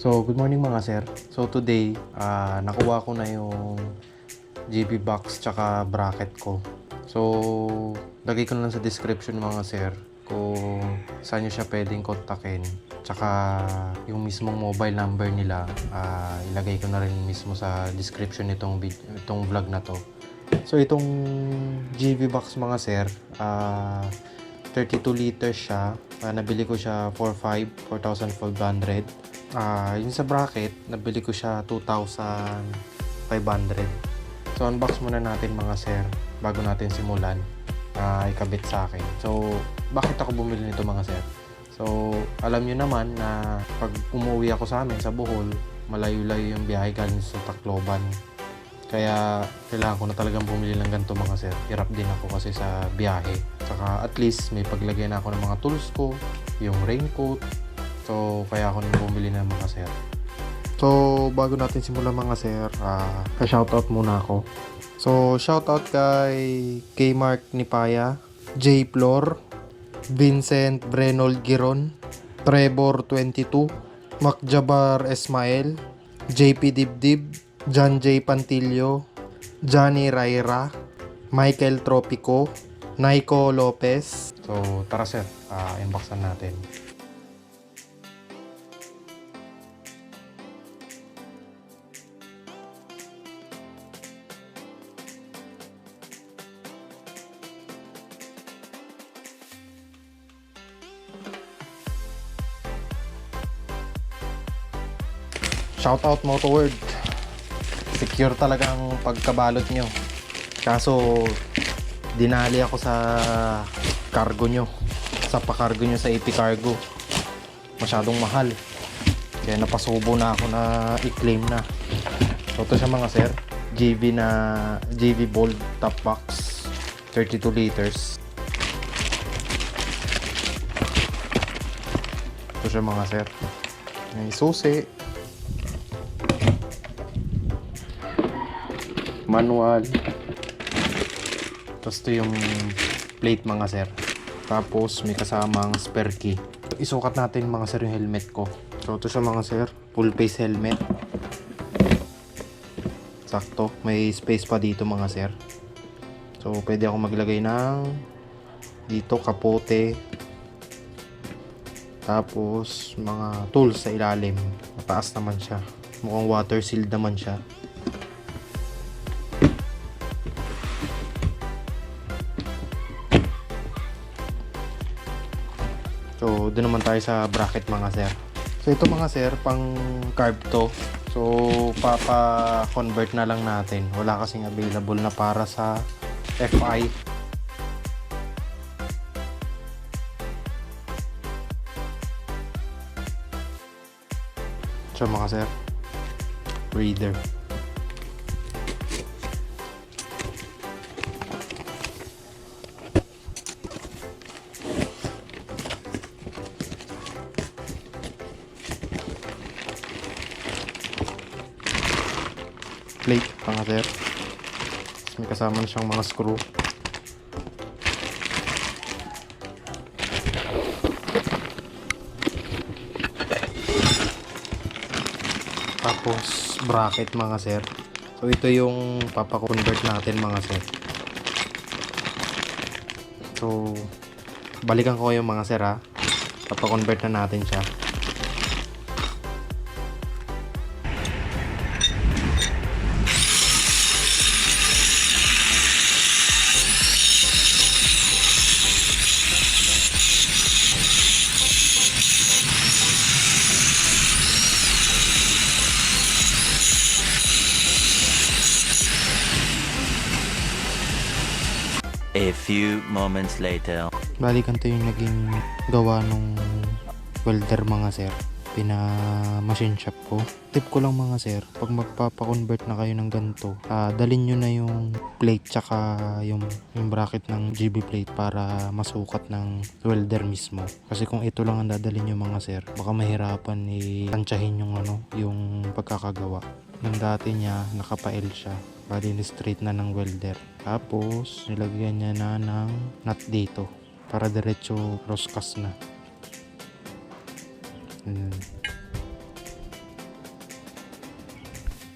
So, good morning mga sir. So, today, nakuha ko na yung Givi box tsaka bracket ko. So, lagay ko na lang sa description mga sir kung saan nyo siya pwedeng kontakin. Tsaka yung mismong mobile number nila, ilagay ko na rin mismo sa description itong vlog na to. So, itong Givi box mga sir, 32 liters siya. Nabili ko siya for 4,500. Yung sa bracket, nabili ko siya 2,500. So, unbox muna natin mga sir bago natin simulan ikabit sa akin. So, bakit ako bumili nito mga sir? So, alam nyo naman na pag umuwi ako sa amin sa Bohol, malayo-layo yung biyahe galing sa Tacloban. Kaya, kailangan ko na talagang bumili ng ganito mga sir. Hirap din ako kasi sa biyahe. Saka, at least, may paglagay na ako ng mga tools ko, yung raincoat. So, kaya ako nang bumili ng mga sir. So, bago natin simulan mga sir, ka-shoutout muna ako. So, shoutout kay K-Mark Nipaya, J. Flor, Vincent Brenold Giron, Trevor 22, Macjabar Esmael, JP Dibdib, John J. Pantilio, Johnny Raira, Michael Tropico, Naiko Lopez. So, tara sir, unboxan natin. Shoutout Moto World. Secure talaga ang pagkabalot nyo. Kaso, dinali ako sa cargo nyo. Sa pa-cargo nyo sa AP Cargo. Masyadong mahal. Kaya napasubo na ako na i-claim na. So, ito siya mga sir. Givi Bold Topbox. 32 liters. Ito siya mga sir. May susi. Manual. Tapos ito yung plate mga sir. Tapos may kasamang spare key. Isukat natin mga sir yung helmet ko. So ito siya mga sir, full face helmet. Sakto, may space pa dito mga sir. So pwede ako maglagay ng dito kapote. Tapos mga tools sa ilalim. Mataas naman siya. Mukhang water sealed naman siya. So, doon naman tayo sa bracket mga sir. So, ito mga sir, pang carb to. So, papa-convert na lang natin. Wala kasing available na para sa FI. So, mga sir, Raider. Plate mga sir. May kasama na siyang mga screw. Tapos bracket mga sir. So ito yung papa-convert natin mga sir. So balikan ko yung mga sir ha. Papa-convert na natin siya. A few moments later. Bali ganito yung naging gawa nung welder mga sir. Pina-machine shop ko. Tip ko lang mga sir, pag magpapa-convert na kayo ng ganito, dalhin nyo na yung plate tsaka yung bracket ng GB plate para masukat ng welder mismo. Kasi kung ito lang ang dadalhin nyo mga sir, baka mahirapan i-tansyahin yung pagkakagawa. Yung dati niya, nakapail siya. Bali, straight na ng welder. Tapos, nilagyan niya na ng nut dito para diretso crosscast na.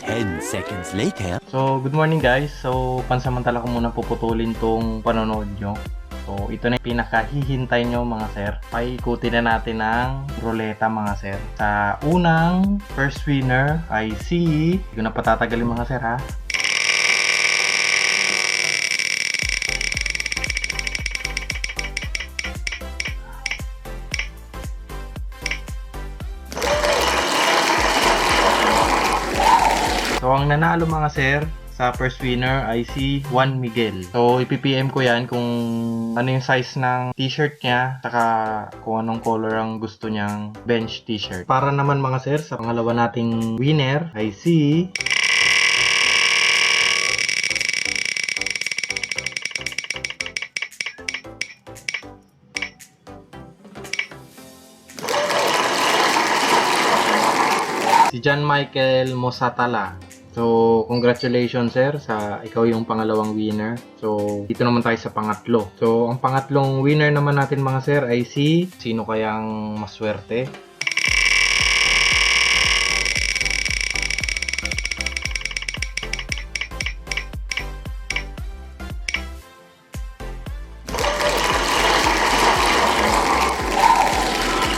10 seconds later. So, good morning guys. So, pansamantala ko muna puputulin tong panonood nyo. So, ito na yung pinakahihintay nyo mga sir. Paikutin na natin ang ruleta mga sir. Sa unang first winner ay si... Hindi ko na patatagalin mga sir ha. So, ang nanalo mga sir sa first winner ay si Juan Miguel. So, ipipm ko yan kung ano yung size ng t-shirt niya saka kung anong color ang gusto niyang bench t-shirt. Para naman mga sir, sa pangalawa nating winner ay si... si John Michael Mosatala. So, congratulations sir sa ikaw yung pangalawang winner. So, dito naman tayo sa pangatlo. So, ang pangatlong winner naman natin mga sir ay si... Sino kayang maswerte?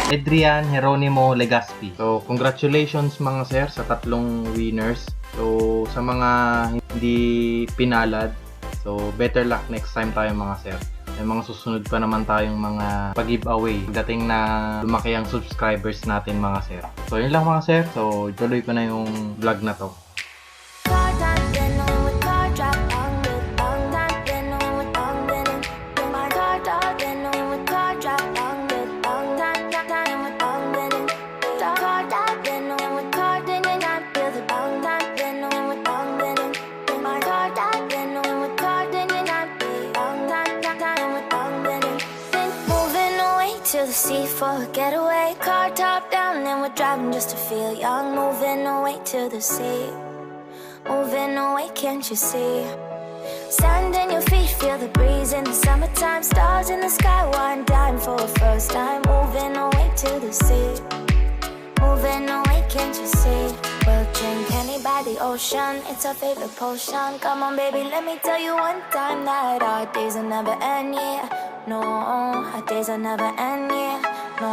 Adrian Jeronimo Legaspi. So, congratulations mga sir sa tatlong winners. So, sa mga hindi pinalad, so better luck next time tayo mga sir. May mga susunod pa naman tayong mga pag-giveaway dating na lumaki ang subscribers natin mga sir. So, yun lang mga sir. So, tuloy ko na yung vlog na to. To the sea for a getaway, car top down and we're driving just to feel young. Moving away to the sea, moving away, can't you see? Sand in your feet, feel the breeze in the summertime. Stars in the sky, one dime for a first time. Moving away to the sea, moving away, can't you see? We'll drink honey by the ocean, it's our favorite potion. Come on baby, let me tell you one time that our days will never end, yeah. No, our days will never end, yeah. No.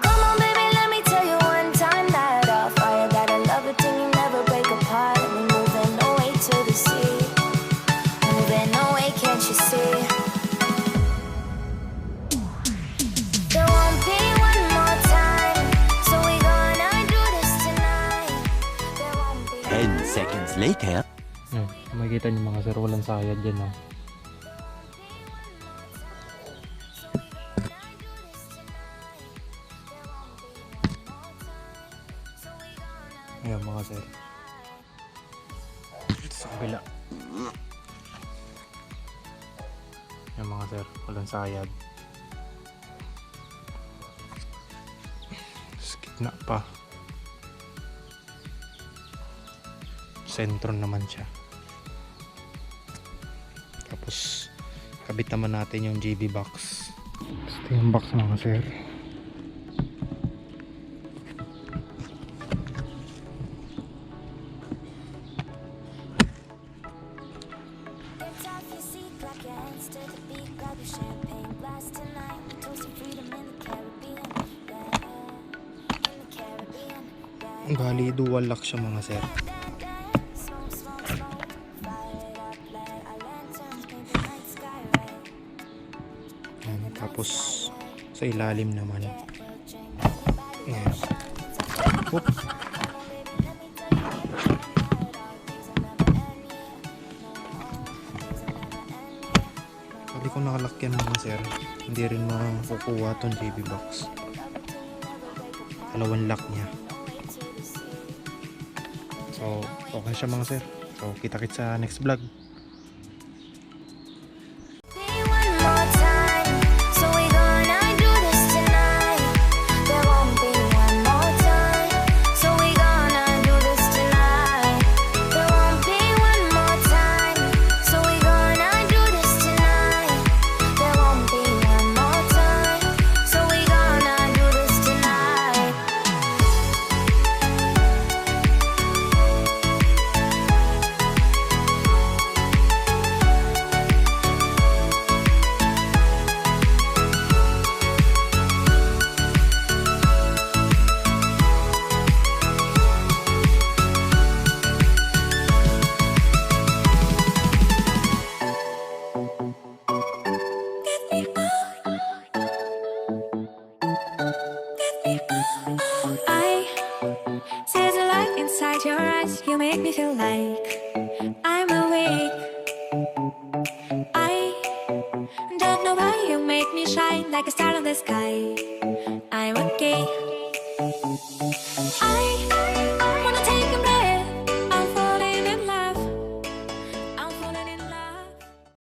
Come on baby, let me tell you one time that our fire got a love it till you never break apart. We're moving away to the sea, moving away, can't you see? There won't be one more time, so we gonna do this tonight. There won't be 10 seconds later. Makikita niyo mga sir, walang sayad dyan ha. Ayan mga sir. Sa kabila. Ayan mga sir, walang sayad. Sa gitna pa. Sentro naman siya. Tapos kabit naman natin yung Givi box. Ito yung box mga sir. Bali, dual lock siya mga sir. Ayan, tapos sa ilalim naman. Ayan. Oop. Sabi ko nakalak yan mga sir. Hindi rin makukuha tong JB box. Dalawang lock niya. So, okay siya mga sir. So, kita-kits sa next vlog. feel like I'm awake. I don't know why you make me shine like a star in the sky. I'm okay.